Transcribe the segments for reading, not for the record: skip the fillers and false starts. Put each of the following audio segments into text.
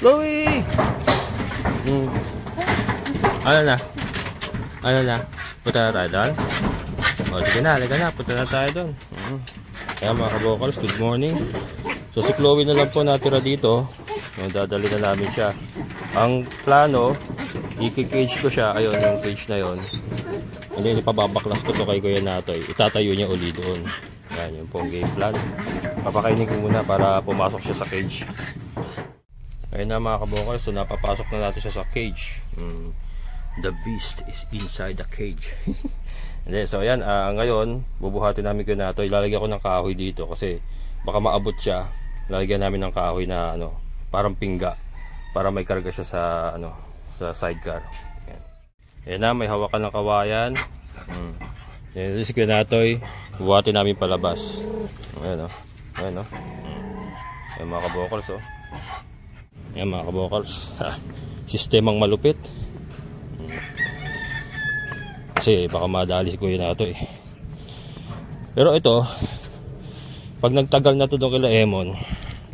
Chloe! Ano na? Ano na? Punta na tayo doon? O, sige na, halika na. Punta na tayo doon. Kaya mga kabokals, good morning. So si Chloe na lang po natira dito. Dadali na namin siya. Ang plano, i-cage ko siya. Ayun, yung cage na yon. Hindi, ipababaklas ko to kay Kuya Natoy. Itatayo niya uli doon. Yan, yung pong game plan. Papakainin ko muna para pumasok siya sa cage. Ayun na mga kabokals, so napapasok na natin siya sa cage. The beast is inside the cage. Hindi, so ayan, ngayon bubuhatin namin Kuya Natoy. Lalagyan ko ng kahoy dito kasi baka maabot siya. Lalagyan namin ng kahoy na ano, parang pingga para may karga siya sa ano, sa sidecar. Ayan na, may hawakan ng kawayan. Ayan, si Kuya Natoy, bubuhatin namin palabas. Ayan o, ayan o. Ayan mga kabokals o. Ayan mga kabokals. Sistemang malupit. Kasi baka madali si Kuya Natoy. Pero ito, pag nagtagal na to doon kila Emon,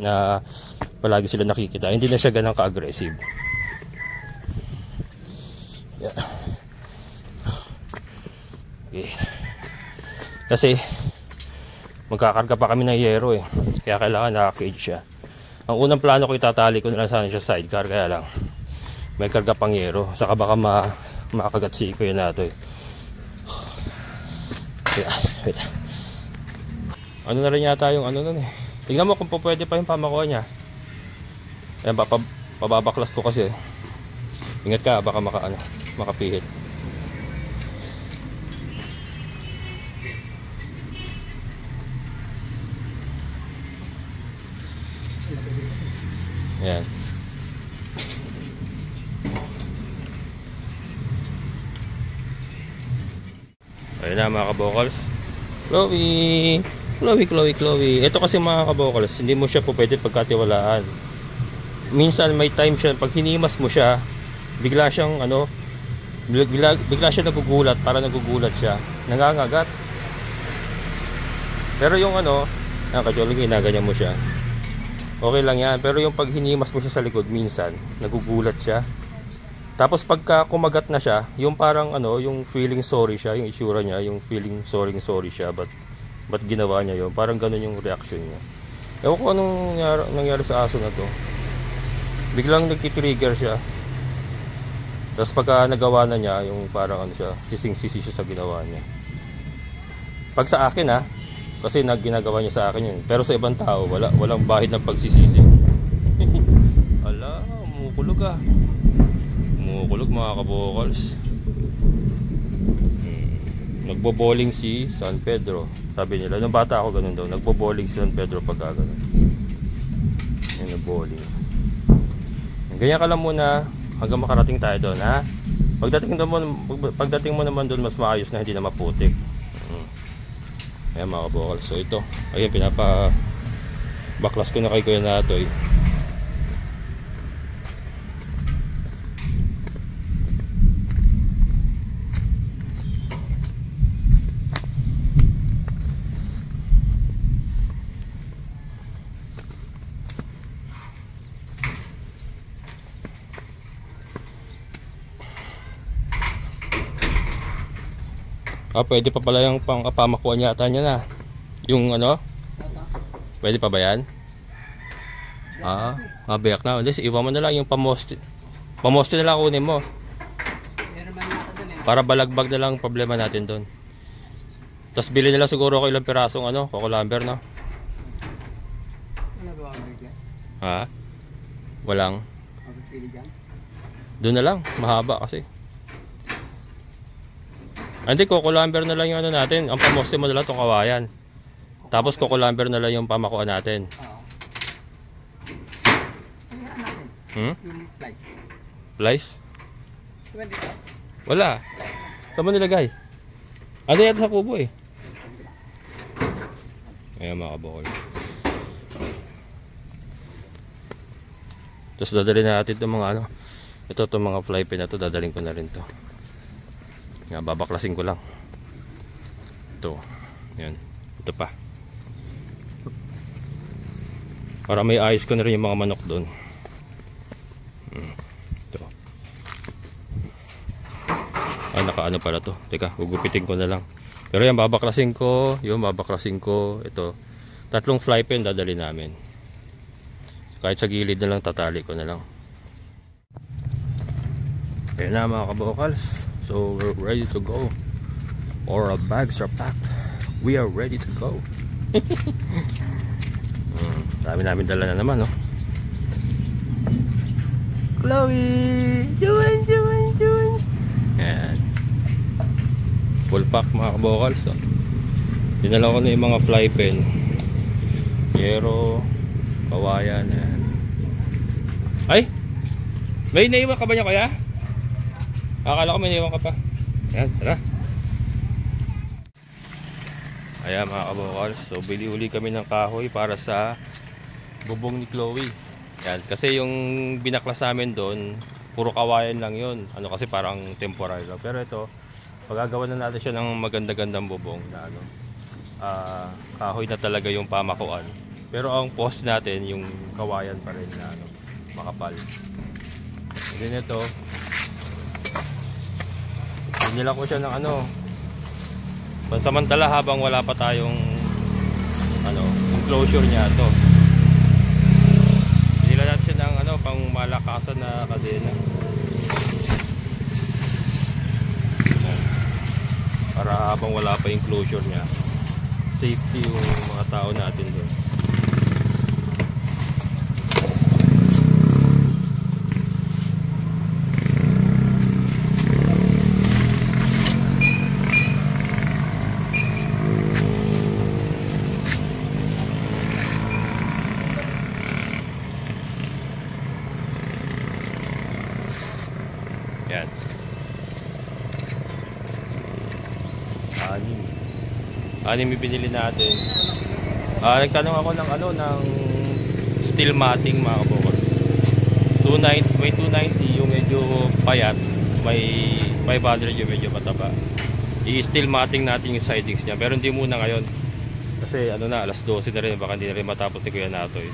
na palagi sila nakikita, hindi na siya ganang ka-aggressive. Yeah. Okay. Kasi magkakarga pa kami ng yero eh, kaya kailangan naka-cage siya. Ang unang plano ko, itatali ko na lang sana siya sidecar, kaya lang may karga pang yero, saka baka makagat si Kuya Natoy. Wait. Ano na rin yata yung ano nun eh. Tingnan mo kung pwede pa yung pamakuha niya. Ayan, pababaklas ko kasi. Ingat ka, baka makapihit. Ayan. Ayun na mga kabokals. Chloe. Ito kasi mga kabokals, hindi mo siya po pwede pagkatiwalaan. Minsan may time siya, pag hinimas mo siya, bigla siyang ano, bigla siya nagugulat, para nagugulat siya, nangangagat. Pero yung ano, kajoling, ginaganyan mo siya, okay lang yan. Pero yung pag hinimas mo siya sa likod, minsan nagugulat siya. Tapos pagka kumagat na siya, yung parang ano, yung feeling sorry siya, yung itsura niya, yung feeling sorry siya, ba't ginawa niya yun? Parang ganun yung reaction niya. Ewan ko anong nangyari sa aso na to. Biglang nagtitrigger siya. Tapos pagka nagawa na niya, yung parang ano siya, sising-sisi siya sa ginawa niya. Pag sa akin ha, kasi ginagawa niya sa akin yun. Pero sa ibang tao, walang bahid ng pagsisisi. Ala, umukulog ah. Umukulog mga kabokals. Nagbo-bowling si San Pedro. Sabi nila, nung bata ako ganun daw, nagbo-bowling si San Pedro pagka ganun. Yan, nag-bowling. Ganyan ka lang muna hanggang makarating tayo doon, ha? Pagdating mo naman doon, mas maayos na, hindi na maputik. Ayan mga kabokals. So ito, ayun, baklas ko na kay Kuya Natoy. Pwede pa pala yung pamakuha niya ata niya na. Yung ano? Pwede pa ba yan? Mabiyak na. Iwan mo na lang yung pamoste. Pamoste na lang kunin mo. Para balagbag na lang problema natin doon. Tapos bili nila siguro ko ilang pirasong ano, kukulamber, no? Ha? Walang. Doon na lang, mahaba kasi. Hindi, kukulamber na lang yung ano natin. Ang pamoste mo na lang itong kawayan. Tapos kukulamber na lang yung pamakuha natin. Flies? Wala. Saan mo nilagay? Ano yan sa kubo eh? Ayan mga kabokol. Tapos dadalhin natin itong mga ano. Ito itong mga fly pin na ito. Dadalhin ko na rin ito. Nga, babaklasin ko lang. Ito. Yan. Ito pa. Para may ayos ko na rin yung mga manok doon. Ito. Nakaano pala to. Teka, gugupitin ko na lang. Pero yan, babaklasin ko. Yung babaklasin ko. Ito. 3 fly pen dadali namin. Kahit sa gilid na lang, tatali ko na lang. Ayan na mga kabokals. So we're ready to go. All our bags are packed. We are ready to go. Dami namin dala na naman, no? Chloe! Juan! Ayan. Full pack mga kabokals. So, dinala ko na yung mga fly pen. Yero, kawayan. Ayan. Ay! May naiwan ka ba niya, kuya? Akala ko may naiwan ka pa. Ayan, tara. Ayan mga kabokals. So bili uli kami ng kahoy para sa bubong ni Chloe. Yan, kasi yung binaklas namin doon, puro kawayan lang yun. Ano kasi parang temporary lang. Pero ito, pagagawa na natin siya ng maganda-gandang bubong na ano, kahoy na talaga yung pamakuan. Pero ang post natin, yung kawayan pa rin na ano, makapal. And then ito, binila ko siya ng ano, pansamantala habang wala pa tayong ano, enclosure niya ito. Binila natin siya ng ano, pang malakasan na kadena. Para habang wala pa yung enclosure niya, safety yung mga tao natin doon. Yan. Anim yung binili natin. Nagtanong ako ng ano, ng steel matting mga kabokals. 290, may 290 yung medyo payat, may 500 yung medyo mataba. I-steel matting natin yung sidings niya, pero hindi muna ngayon. Kasi ano na, alas 12 na rin, baka hindi na rin matapos ni Kuya Natoy.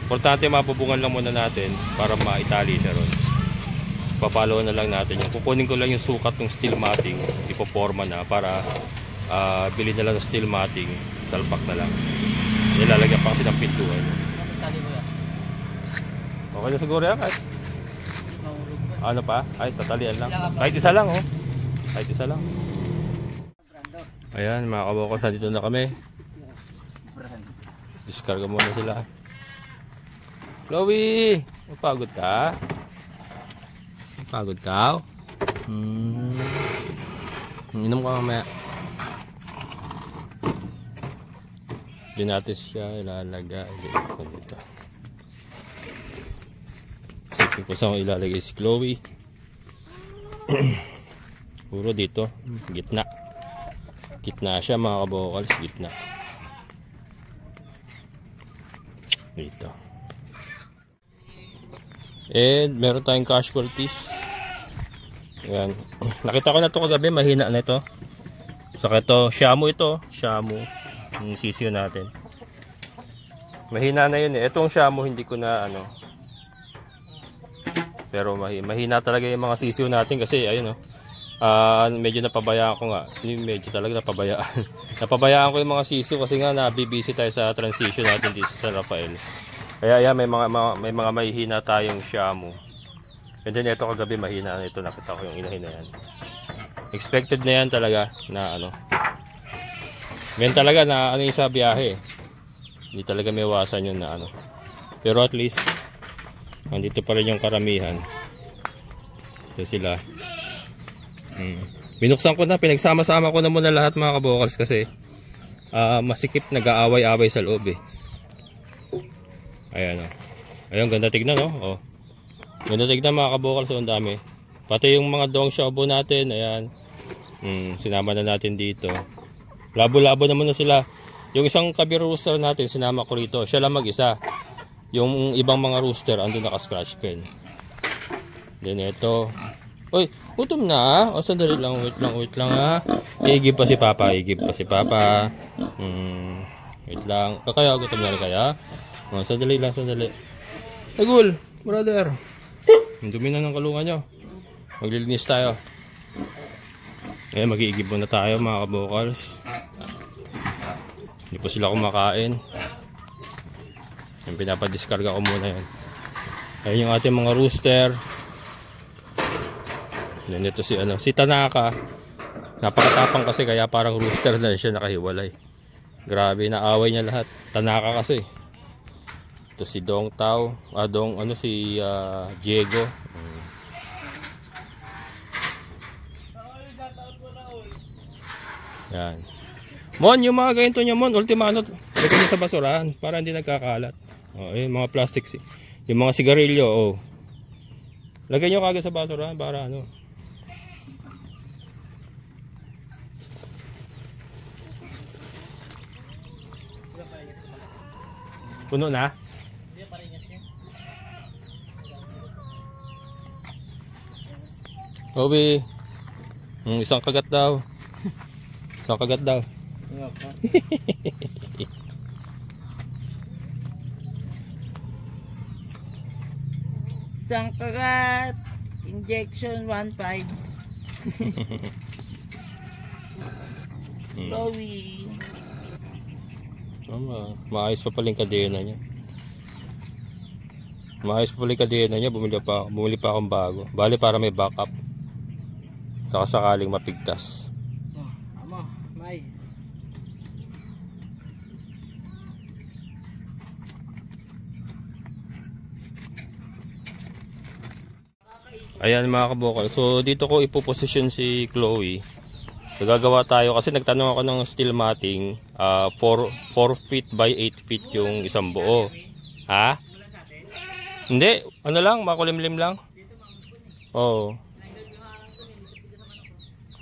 Importante mapubungan lang muna natin para maitali siya ron. Papalo na lang natin yung kukunin ko lang yung sukat ng steel matting, ipoporma na para bilhin na lang ng steel matting, salpak na lang. Nilalagyan pa kasi ng pintuan. Okay na siguro yan kahit ano pa? Ay, tatalian lang. Kahit isa lang, oh. Kahit isa lang. Ayan mga kabokals, nandito na kami. Discarga muna sila. Chloe! Mapagod ka? Pagod ka? Inom ka mamaya. Diyan natin siya ilalagay dito. Isipin ko saan ilalagay si Chloe. Puro dito, gitna. Gitna siya mga kabokals, gitna. Dito. And meron tayong casualties. Ayan. Nakita ko na ito kagabi, mahina na ito. Saka ito, Shamu ito. Shamu. Yung sisiyo natin. Mahina na yun eh. Itong Shamu hindi ko na ano. Pero mahina talaga yung mga sisiyo natin kasi ayun oh. Medyo napabayaan ko nga. Medyo talaga napabayaan. Napabayaan ko yung mga sisiyo kasi nga nabibisi tayo sa transition natin dito sa San Rafael. Kaya may mga mahihina tayong Shamu. And then ito kagabi mahina na ito, nakita ko yung inahin na yan. Expected na yan talaga na ano. Ganyan talaga na ano yung sa biyahe. Hindi talaga may iwasan yun na ano. Pero at least nandito pa rin yung karamihan. Ito sila. Binuksan ko na, pinagsama-sama ko na muna lahat mga kabokals kasi masikip nag-aaway-away sa loob eh. Ayan o. Ayun, ganda tignan o. Oh. Ganda tignan mga kabokals, ang dami. Pati yung mga dong shobo natin, ayan. Sinama na natin dito. Labo-labo naman na sila. Yung isang kabi rooster natin, sinama ko rito. Siya lang mag-isa. Yung ibang mga rooster, andun naka-scratch pen. Then ito. Uy, gutom na. O, sandali lang. Wait lang ha. Igib pa si Papa. Wait lang. Kaya gutom na rin kaya. O, sandali lang. Agul, brother. Ang dumi na ng kulungan nyo. Maglilinis tayo. Ngayon mag-iigib muna tayo mga kabokals. Hindi pa sila kumakain. Yung pinapadiskarga ko muna yan. Ayun yung ating mga rooster. Yan ito si Tanaka. Napakatapang kasi kaya parang rooster na siya nakahiwalay. Grabe, naaway niya lahat. Tanaka kasi. Ito si Dong Tao. Si Diego. Yan. Mon, yung mga ganito niya, Mon, ultimano, lagyan niyo sa basurahan para hindi nagkakalat. Yung mga plastics, yung mga sigarilyo, lagyan niyo kagad sa basurahan para ano. Puno na? Obi, isang kagat daw. Isang kagat daw. Isang kagat. Injection 1.5. Chloe. Maayos pa pala yung kadena niya. Maayos pa pala yung kadena niya. Bumili pa akong bago. Bali para may backup. Saka sakaling mapigtas. May. Ayan mga kabokal. So dito ko ipoposisyon si Chloe. So gagawa tayo kasi nagtanong ako ng steel matting. 4 feet by 8 feet yung isang buo. Ha? Hindi. Ano lang? Makulimlim lang. Oo.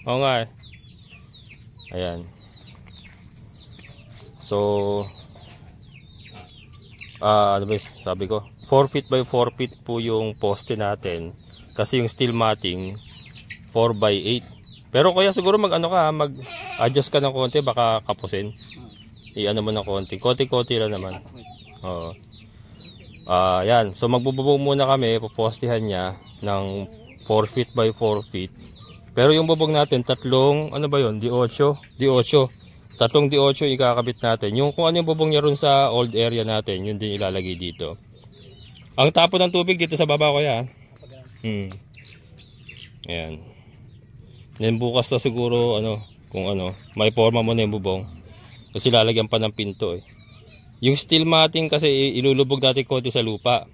Oo nga eh. Ayan. So ano ba sabi ko? 4 feet by 4 feet po yung poste natin. Kasi yung steel matting 4 by 8. Pero kaya siguro mag-adjust ka ng konti, baka kapusin. I-ano mo ng konti. Konti-konti lang naman. Oo. Yan. So magbububong muna kami, popostihan niya ng 4 feet by 4 feet. Pero yung bubong natin, tatlong, ano ba yun? D8. Tatlong D8 ikakabit natin. Yung kung ano yung bubong niya ron sa old area natin, yun din ilalagay dito. Ang tapon ng tubig dito sa baba ko yan. Ayan. Then bukas na siguro, kung may forma mo na yung bubong. Kasi lalagyan pa ng pinto eh. Yung steel matting kasi ilulubog natin konti sa lupa.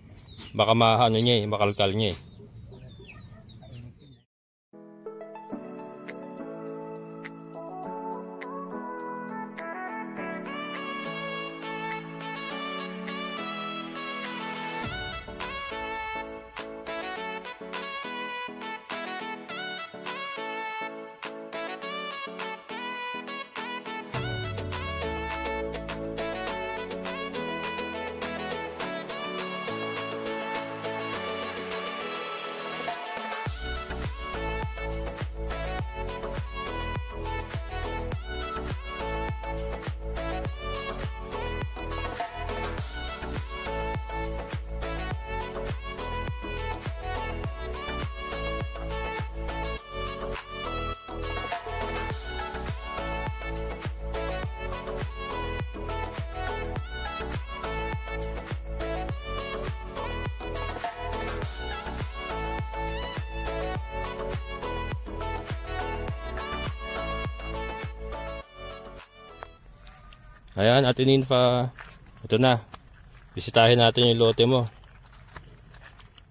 Baka makalkal niya eh. Ayan, Ate Ninfa. Ito na. Bisitahin natin yung lote mo.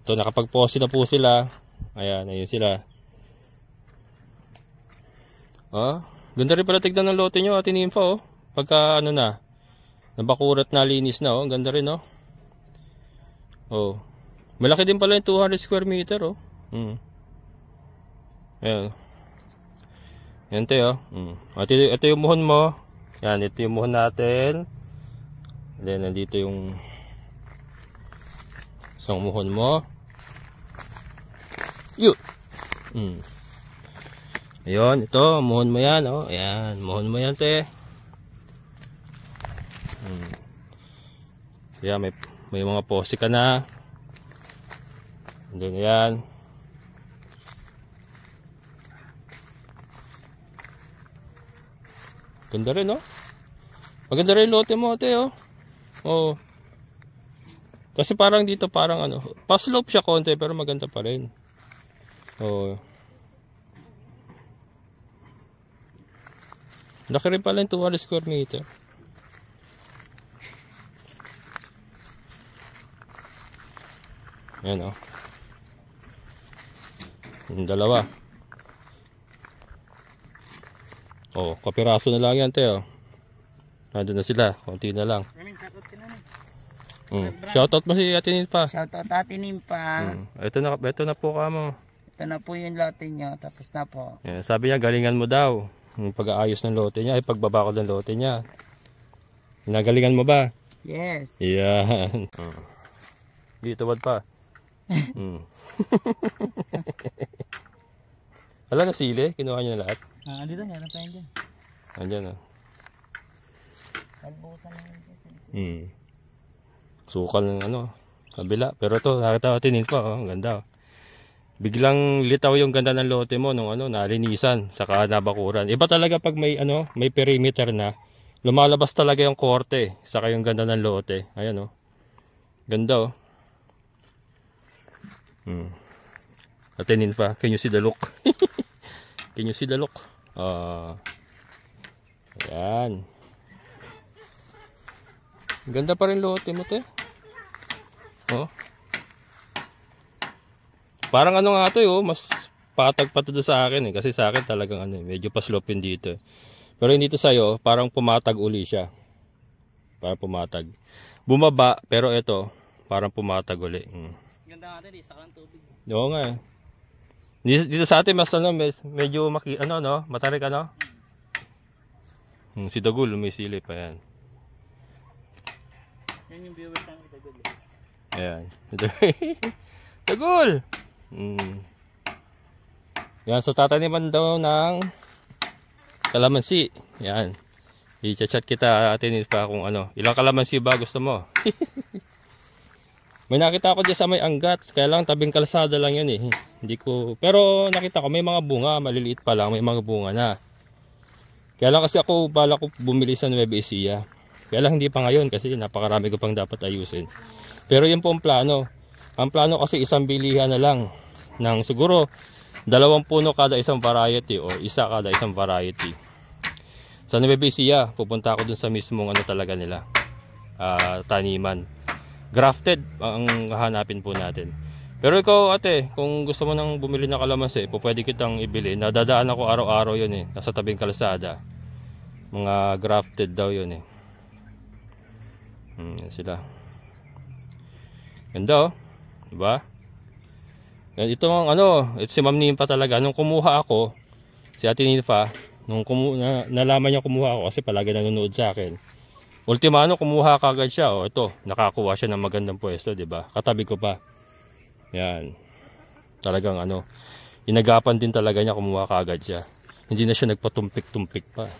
Ito, nakapag-poste na po sila. Ayan, ayun sila. Ganda rin pala tignan ng lote nyo, Ate Ninfa, Pagka nabakurat na, linis na, Ang ganda rin, Malaki din pala yung 200 square meter, Ayan. Yan, te, Ito yung muhon mo. Yan, ito yung muhon natin. Then, nandito yung isang muhon mo. Yun. Ayun, ito, muhon mo yan, Ayan, muhon mo yan, te. Kaya may mga poste ka na. And then yan. Ganda rin, no? Maganda rin lote mo, ate, oh. Oo. Kasi parang dito, parang ano, pa-slope siya konti, pero maganda pa rin. Oo. Laki rin pala yung 200 square meter. Yan, oh. Yung dalawa. Oh, kapiraso na lang yan, te, oh. Nandun na sila, konti na lang. Shoutout mo si Ate Nimpa. Shoutout Ate Nimpa. Ito na po ka mo. Ito na po yung lote nyo. Tapos na po. Yeah, sabi niya, galingan mo daw. Yung pag-aayos ng lote niya, ay pagbabakod ng lote niya. Nagalingan mo ba? Yes. Yan. Dito wad pa. Wala na sili? Kinuha niya na lahat? Andito, meron tayo dyan. Andyan, oh. Kalbusan na yun. Sukal ng ano, kabila. Pero ito, nakita ko tinin pa, oh. Ang ganda, oh. Biglang litaw yung ganda ng lote mo nung ano, nalinisan, saka nabakuran. Iba talaga pag may ano, may perimeter na, lumalabas talaga yung korte, saka yung ganda ng lote. Ayan, oh. Ganda, oh. Atinin pa, can you see the look? Can you see the look? Ayan. Ganda pa rin lote mo, te. Oh. Parang ano nga to, oh, mas patag pa to sa akin, eh. Kasi sa akin talagang ano, medyo pa-slope yun dito. Pero hindi to sa'yo, parang pumatag uli siya. Parang pumatag. Bumaba, pero ito, parang pumatag uli. Ganda nga ito, isa kang tubig. Oo nga, eh. Dito sa atin, mas ano, medyo no? Matarik, ano? Si Dagul, may sili pa yan. Yan yung viewers namin, Dagul. Ayan. Dagul! Yan, so tataniman daw ng kalamansi. Yan. I-chat kita atin pa kung ano. Ilang kalamansi ba gusto mo? May nakita ko dyan sa may anggat. Kaya lang tabing kalsada lang yun, eh. Hindi ko... Pero nakita ko may mga bunga. Maliliit pa lang. May mga bunga na. Kaya lang kasi ako bala ko bumili sa Nueva Ecija. Kaya lang hindi pa ngayon kasi napakarami ko pang dapat ayusin. Pero yun po ang plano. Ang plano kasi isang bilihan na lang. Ng siguro 2 puno kada isang variety o isa kada isang variety. Sa Nueva Ecija, pupunta ako dun sa mismong ano talaga nila. Taniman. Grafted ang hahanapin po natin. Pero ikaw, ate, kung gusto mo nang bumili ng kalamansi, pwede kitang ibili. Nadadaan ako araw-araw yun, eh. Nasa tabing kalsada. Mga grafted daw yun, eh. Yan sila. Ganda, oh. Diba? Ito ang ano, ito si Ma'am Nimpa talaga. Nung kumuha ako, si Ate Nimpa, nung nalaman niya kumuha ako kasi palagi nanonood sa akin. Ultimano, kumuha kagad siya. O, ito, nakakuha siya ng magandang pwesto, diba? Katabi ko pa. Yan. Talagang ano, inagapan din talaga niya, kumuha kagad siya. Hindi na siya nagpatumpik-tumpik pa.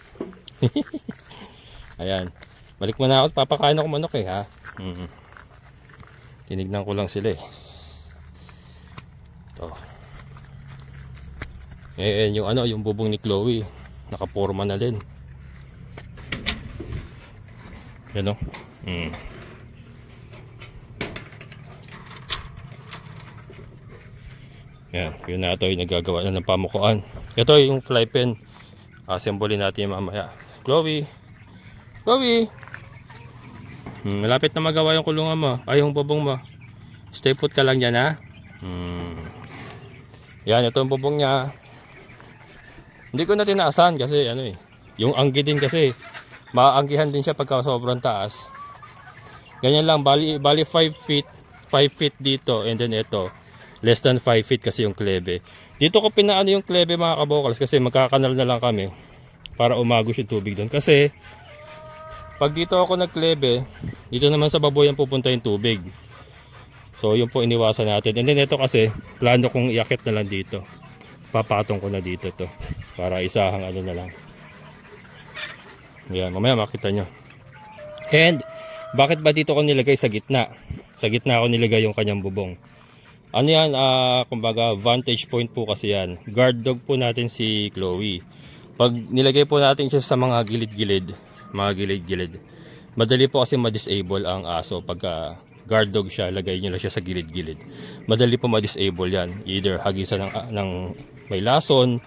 Ayan. Balik mo na ako, papakain ako manok, eh, ha? Tinignan ko lang sila, eh. Ito. Ayan yung ano, yung bubong ni Chloe. Nakaporma na din. Yan, o. Yan, yun na ito yung nagagawa na ng pamukuan. Ito yung fly pen. Assemble natin mamaya. Chloe! Chloe! Malapit na magawa yung kulungan mo. Ay, yung bubong mo. Stay put ka lang dyan, ha? Yan, ito yung bubong niya. Hindi ko na tinaasan kasi ano, eh. Yung anggi din kasi maanggihan din siya pagka sobrang taas. Ganyan lang, bali 5 feet 5 feet dito, and then ito less than 5 feet kasi yung klebe. Dito ko pinaano yung klebe, mga kabokals, kasi magkakanal na lang kami para umagos yung tubig doon. Kasi pag dito ako nagklebe, dito naman sa baboyan pupunta yung tubig. So yun po iniwasan natin. And then ito kasi plano kong iakit na lang dito. Papatong ko na dito to para isahang ano na lang. Yan, mamaya makita nyo. And bakit ba dito ko nilagay sa gitna? Sa gitna ko nilagay yung kanyang bubong. Ano yan, kumbaga vantage point po kasi yan. Guard dog po natin si Chloe. Pag nilagay po natin siya sa mga gilid-gilid, madali po kasi ma-disable ang aso. Pagka guard dog siya, lagay nyo lang siya sa gilid-gilid. Madali po ma-disable yan. Either hagisan ng may lason,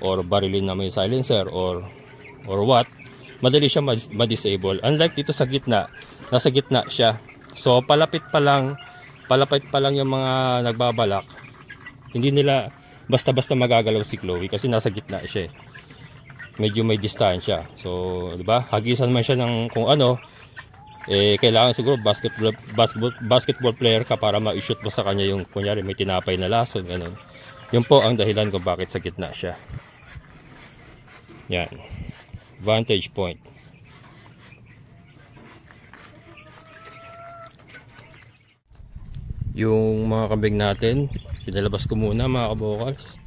or barilin na may silencer, or what. Madali siya ma-disable. Unlike dito sa gitna, nasa gitna siya. So palapit pa lang yung mga nagbabalak, hindi nila basta-basta magagalaw si Chloe kasi nasa gitna siya. Medyo may distansya. So, 'di ba? Hagisan man siya ng kung ano, kailangan siguro basketball player ka para ma-shoot mo sa kanya yung kunyari may tinapay na lason, ganun. Yun po ang dahilan kung bakit sa gitna siya. Yan. Vantage point. Yung mga kambing natin, pinalabas ko muna mga kabokals.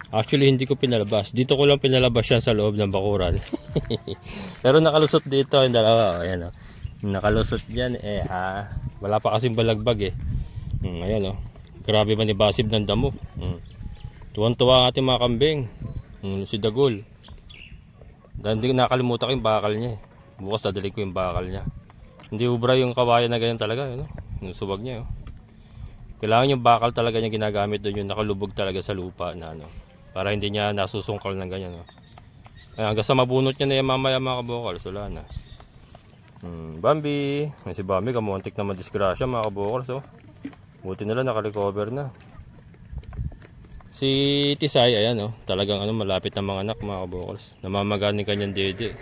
Actually hindi ko pinalabas, dito ko lang pinalabas yan sa loob ng bakuran. Pero nakalusot dito yung dalawa. Ayan, nakalusot dyan wala pa kasing balagbag ayan grabe manibasib ng damo. Tuwan-tuwa ang ating mga kambing. Si Dagol, dahil hindi nakalimutan ko yung bakal niya bukas dadali ko yung bakal niya. Hindi ubra yung kawayan na ganyan talaga yung subag niya kailangan yung bakal talaga niya ginagamit doon, yung nakalubog talaga sa lupa na para hindi niya nasusungkal ng ganyan hanggang sa mabunot niya na yung mamaya mga kabokals. Wala na. Bambi, si Bambi kamuntik na madisgrasya mga kabokals. Buti nila nakarecover na. Si Tisay, ayan talagang malapit na mga anak mga kabokals, namamaganing kanyang dede.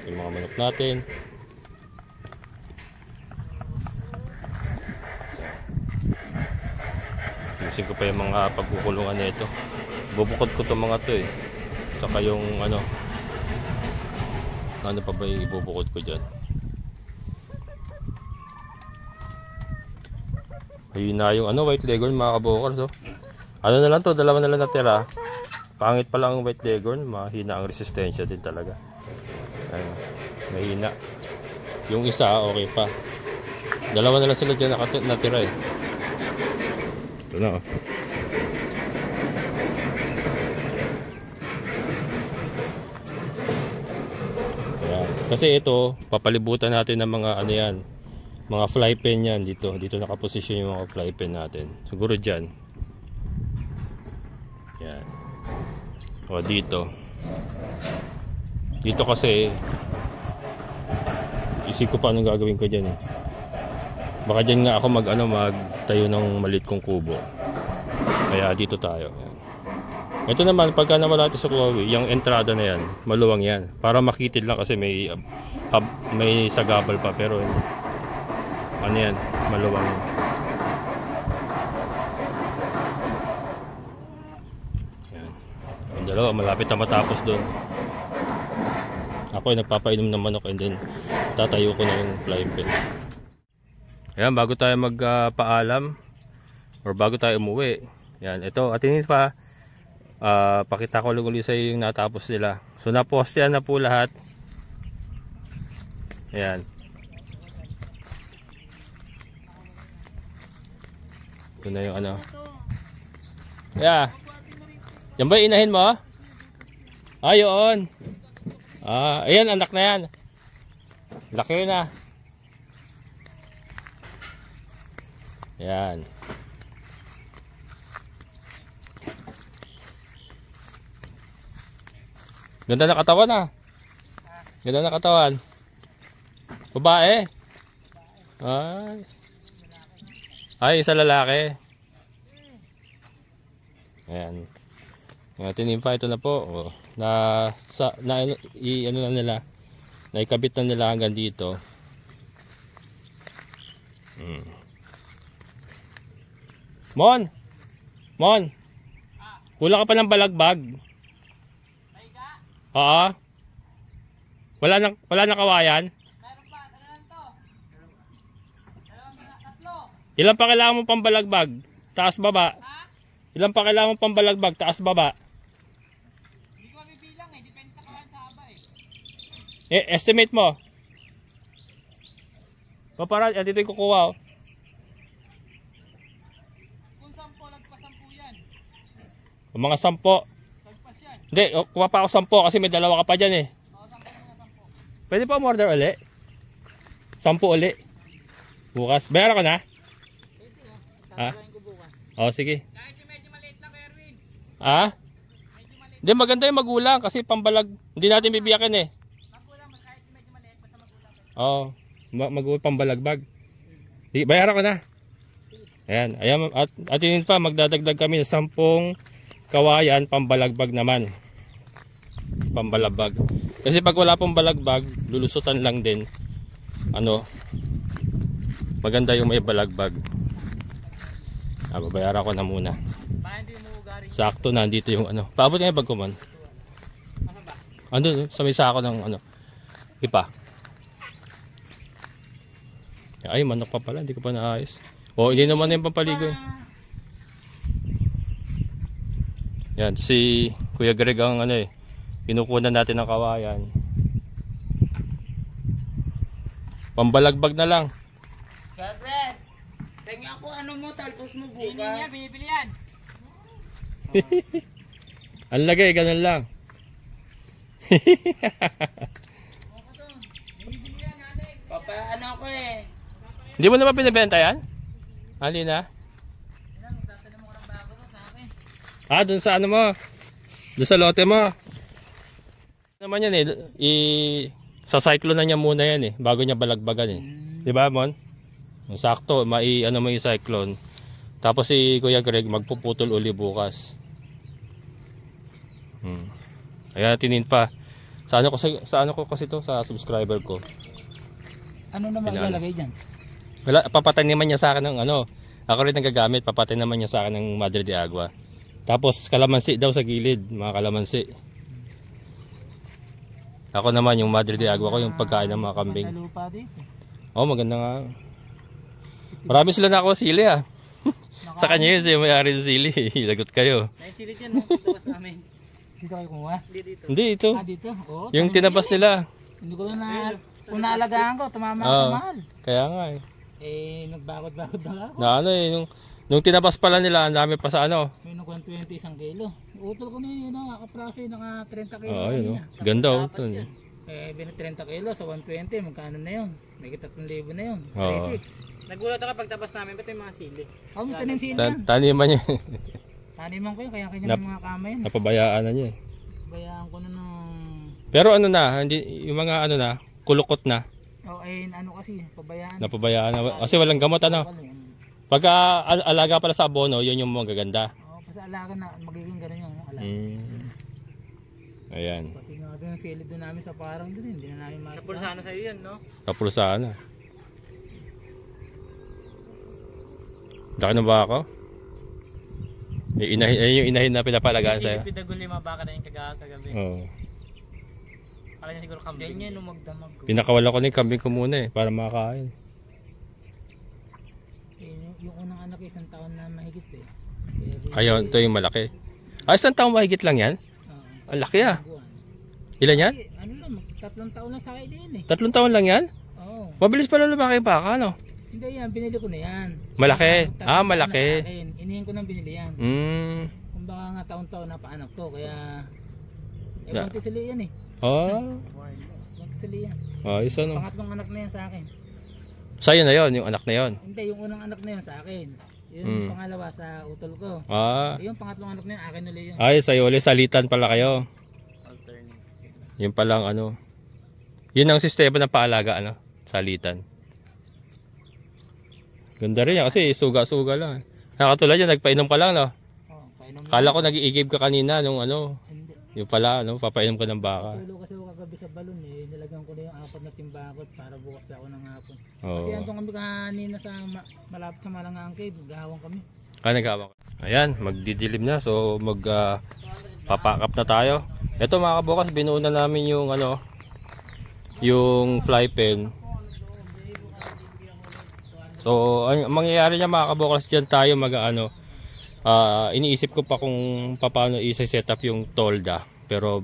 Yung mga manok natin. Ayusin ko pa yung mga pagkukulungan nito. Bubukod ko itong mga to saka yung ano pa ba yung ibubukod ko dyan. Ayun na yung white leghorn mga kabokals. Ano na lang to, dalawa na lang natira. Pangit pa lang ang white leghorn, mahina ang resistensya din talaga. Ayun, mahina. Yung isa okay pa. Dalawa na lang sila dyan natira Ito na Ayan. Kasi ito papalibutan natin ng mga mga fly pen yan dito nakaposisyon yung mga fly pen natin. Siguro dyan. Yan. O dito kasi isip ko pa anong gagawin ko dyan baka dyan nga ako magtayo ng maliit kong kubo, kaya dito tayo. Ito naman pagka nawala ito sa Chloe, yung entrada na yan maluwang yan para makitid lang kasi may sagabal pa, pero yan maluwang yan. Yung dalawa malapit na matapos doon. Ako ay nagpapainom ng manok and then tatayo ko na yung fly pen. Ayan, bago tayo magpaalam or bago tayo umuwi, yan, ito atinin pa, pakita ko ulit sa iyo yung natapos nila. So na-post yan na po lahat. Ayan, ito na yung yan ba inahin mo? Yun. Ayan, anak na yan. Laki na. Yan. Ganda na katawan Ganda na katawan. Babae? Ay, isa lalaki. Ayan. Tinimpa ito na po. Na nila. Naikabit na nila hanggang dito. Mon! Kulang ka pa ng balagbag. Oo. Wala nang kawayan. Meron pa, ano lang to? Tatlo. Ilan pa kailangan mo pang balagbag? Taas baba. Ilan pa kailangan mo pang balagbag? Taas baba. Hindi ko mabibilang depende sa kawan sa haba estimate mo. Para, dito yung kukuha oh. Kung 10, lagpas 10 yan. Mga 10. Lagpas yan. Hindi, kuha pa ako 10 kasi may dalawa ka pa dyan eh. Oo, 10 na 10. Pwede pa umorder uli? 10 uli. Bukas. Bayaran ko na? Pwede oh. Ha? Tatagayin ko bukas. Oo, sige. Kahit yung medyo maliit lang, Erwin. Ha? Medyo maliit. Hindi, maganda yung magulang kasi pambalag. Hindi natin bibiyakin eh. Magulang, kahit yung medyo maliit, basta magulang. Oo. Magulang pambalagbag. Di, bayaran ko na. Ayan. Ayan at yun pa, magdadagdag kami ng 10 kawayan pambalagbag naman. Pambalagbag. Kasi pag wala pong balagbag, lulusutan lang din. Ano? Maganda yung may balagbag. Babayaran ko na muna. Baka hindi mo ugarin. Sakto na, dito yung ano. Paabot nga yung bag ko man. Ano ba? Andun, sa may sako ng ano. Ipa. Ay, manok pa pala. Hindi ko pa naayos. O, hindi naman yung pampaligo. Yan, si Kuya Greg ang ano eh. Kinukunan natin ng kawayan. Pambalagbag na lang. Gabriel, tingnan ko ano mo, talbos mo Hindi bukas. niya, binibili yan. Ang lagay, ganun lang. Binibili yan natin. Papa, ano ko eh. Hindi mo naman pinibenta yan? Halina. Alam, magtatanong mo ko ng bago mo sa akin. Dun sa ano mo. Dun sa lote mo. Naman yan eh. Sa cyclone na niya muna yan eh. Bago niya balagbagan eh. Diba, Mon? Sakto, ano mo yung cyclone. Tapos si Kuya Greg magpuputol uli bukas. Ayan, tinin pa. Sa ano ko kasi to? Sa subscriber ko. Ano naman Pinano. ilalagay dyan? Wala, papatay naman niya sa akin ng ano. Ako rin ang gagamit, papatay naman niya sa akin ng Madre de Agua. Tapos kalamansi daw sa gilid, mga kalamansi. Ako naman yung Madre de Agua ko, yung pagkain ng mga kambing. May lupa dito. Oh, maganda nga. Marami sila nakuha sili ah. Sa kanya yun, siya may-ari ng sili. Lagot kayo. May silit yan, no? Itawas namin. Dito kayo kumuha? Hindi dito. Hindi, ito. Dito? Oo. Yung tinabas nila. Hindi ko na, kung naalagaan ko, tumama ako Oo. sa mahal. Kaya nga eh. Nagbakod-bakod na ako. Na ano eh, nung tinabas pala nila, ang dami pa sa ano. May nung 120 isang kilo. Utol ko na yun, nakapraso yun, naka 30 kilo. Oo, yun kanina. oh. Ganda oh. Binit 30 kilo sa 120, magkano na yun? May 3,000 na yun. Oo. 36. Nagulat ako pagtapos namin, ba't yung mga sili? Oh, may tanim sila yan. Taniman niya. Taniman ko yun, kaya kanya Nap- may mga kamay yun. Napabayaan na niya eh. Bayaan ko na ng... Pero ano na, hindi, yung mga ano na, kulukot na. Oh, ano kasi, pabayaan. Napabayaan na. Kasi walang gamot ano. Pagka alaga pala sa abono, yun yung magaganda. Oo, kasi alaga na, magiging ganun yung alaga. Ayan. Pati nga doon, silid doon namin sa parang doon, hindi na namin Sa pulsana sa'yo yan, no? Kapulsaan na. Laki na ba ako? Yung inahin na pinapalagaan sa'yo. Silipid agul 5 baka na yung kagabi. Oo. Kala niya siguro kambing. Ganyan nung magdamag ko. Pinakawala ko na yung kambing ko muna eh, para makakain. Yung unang anak, 1 taon na mahigit eh. Ayun, ito yung malaki. Isang taong mahigit lang yan? Oo. Ang laki ah. Ilan yan? Ano lang, 3 taon na sa akin din eh. 3 taon lang yan? Oo. Mabilis pala lumaki yung baka, no? Hindi yan, binili ko na yan. Malaki? Tatlong Ah, taon na malaki. sa akin. Inihin ko nang binili yan. Kung baka nga taon-taon na paanak to, kaya... Yeah. Kunti sili yan eh. Oh, Kunti sili yan. ayos ano. Pangatlong anak na yan sa akin. Sa'yo na yon, yung anak na yon. Hindi, yung unang anak na yan sa akin. Yung pangalawa sa utol ko. Yung pangatlong anak na yan, akin ulit yun. Ay, sa'yo ulit, salitan pala kayo. Yung palang ano. Yun ang sistema ng paalaga, ano? Salitan. Ganda rin yan kasi suga-suga lang. Nakatulad yan, nagpainom ka lang, no? Oh, painom na. Kala ko nag-iigib ka kanina nung ano. Hindi. Yung pala, ano, papainom ka ng baka. Tulo kasi ako kagabi sa balon eh. Nilagyan ko na yung 4 na timbakot para bukas na ako ng hapon. Oo. Kasi andun kami kanina sa malapit sa Malangang Cave. Gahawang kami. Nagawak. Ayan, magdidilim na. So, papack up na tayo. Ito mga kabukas, binuo na namin yung ano, yung fly pen. So, ang mangyayari niya mga kabukas, dyan tayo iniisip ko pa kung paano i-set up yung tolda. Pero,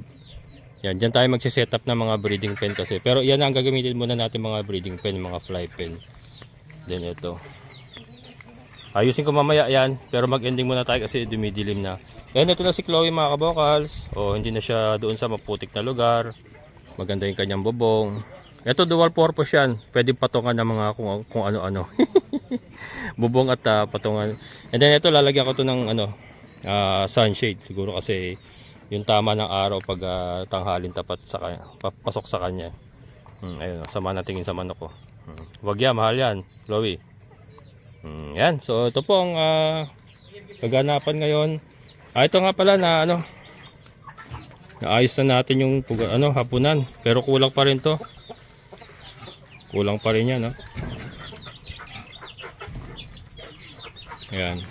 yan, dyan tayo mag-set up ng mga breeding pen kasi. Pero yan ang gagamitin muna natin mga breeding pen, mga fly pen. Then ito. Ayusin ko mamaya yan, pero mag-ending muna tayo kasi dumidilim na. Ayan, ito na si Chloe mga kabokals. O, hindi na siya doon sa maputik na lugar. Maganda yung kanyang bubong. Ito dual purpose yan. Pwede patungan ng mga kung ano-ano. Bubong at patungan. And then ito, lalagyan ko to ng sunshade. Siguro kasi yung tama ng araw pag tanghalin tapat sa kanya, pasok sa kanya. Ayun, sama na tingin sa manok ko. Wag yan, mahal yan, Chloe. Yan, so ito po ang kaganapan ngayon. Ito nga pala na naayos na natin yung hapunan, pero kulang pa rin to. Kulang pa rin yan, no? Ayan.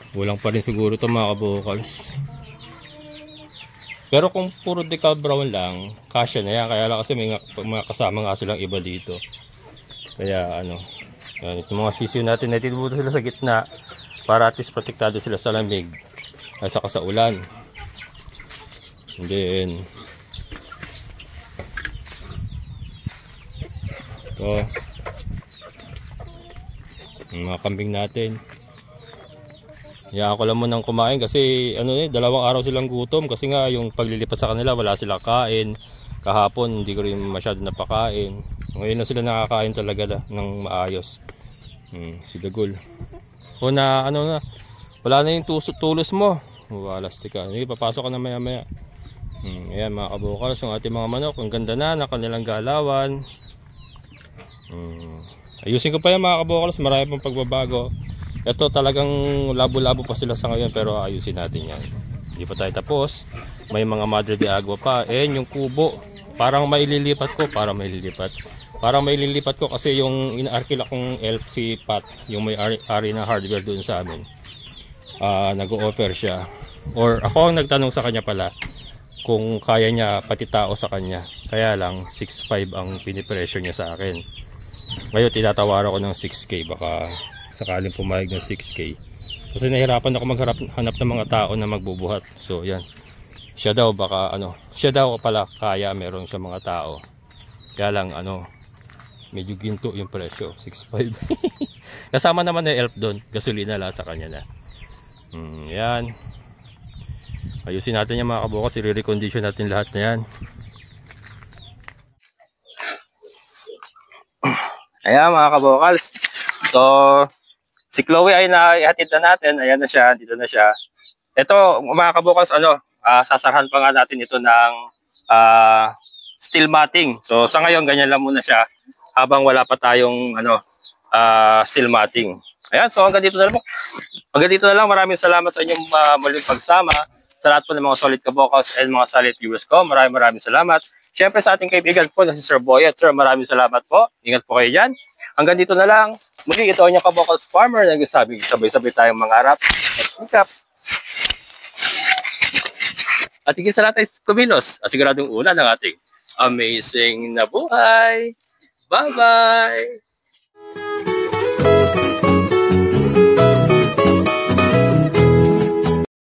Kulang pa rin siguro to mga kabukals. Pero kung puro decal brown lang, kasya na yan. Kaya lang kasi may mga kasama nga silang iba dito. Kaya yan, itong mga sisiyo natin, natibuto sila sa gitna para at least protektado sila sa lamig at saka sa ulan. And then ito mga kambing natin, hayaan ko lang munang kumain kasi dalawang araw silang gutom kasi nga yung paglilipas sa kanila wala silang kain. Kahapon hindi ko rin masyado napakain. Ngayon na sila nakakain talaga ng maayos. Si Dagol. O na wala na yung tulos mo. Walastik ka. Hindi, papasok ka na maya maya. Ayan mga kabukals, yung ating mga manok. Ang ganda na kanilang galawan. Ayusin ko pa yan mga kabukals. Marami pang pagbabago. Ito talagang labo-labo pa sila sa ngayon. Pero ayusin natin yan. Hindi pa tayo tapos. May mga Madre de Agua pa. Yung kubo. Parang maililipat ko. Parang maililipat ko kasi yung inarkila kong elf si Pat, yung may ari na hardware doon sa amin, nag-o-offer siya, or ako ang nagtanong sa kanya pala kung kaya niya pati tao sa kanya. Kaya lang 6.5 ang pinipresyo niya sa akin. Ngayon tinatawaran ko ng 6K, baka sakaling pumayag ng 6K kasi nahirapan ako maghanap ng mga tao na magbubuhat. So yan, siya daw pala kaya, meron siya mga tao. Kaya lang medyo ginto yung presyo, 6.5. Kasama naman na elf doon, gasolina lahat sa kanya na. Yan. Ayusin natin yung mga kabukals, i-recondition natin lahat na yan. Ayan mga kabukals. So, si Chloe ay naihatid na natin. Ayan na siya, dito na siya. Ito mga kabukals, sasarhan pa nga natin ito ng steel matting. So, sa ngayon, ganyan lang muna siya habang wala pa tayong steel matting. Ayan, so hanggang dito na lang. Maraming salamat sa inyong muling pagsama. Sa lahat po ng mga solid kabukals and mga solid viewers ko, maraming salamat. Siyempre sa ating kaibigan po na si Sir Boy at Sir, maraming salamat po. Ingat po kayo dyan. Hanggang dito na lang. Muli, ito ang kabukals farmer na nagsasabi, sabay-sabay tayong mangarap at sikap. At higit sa lahat ay kumilos at siguradong una ng ating amazing na buhay. Bye-bye!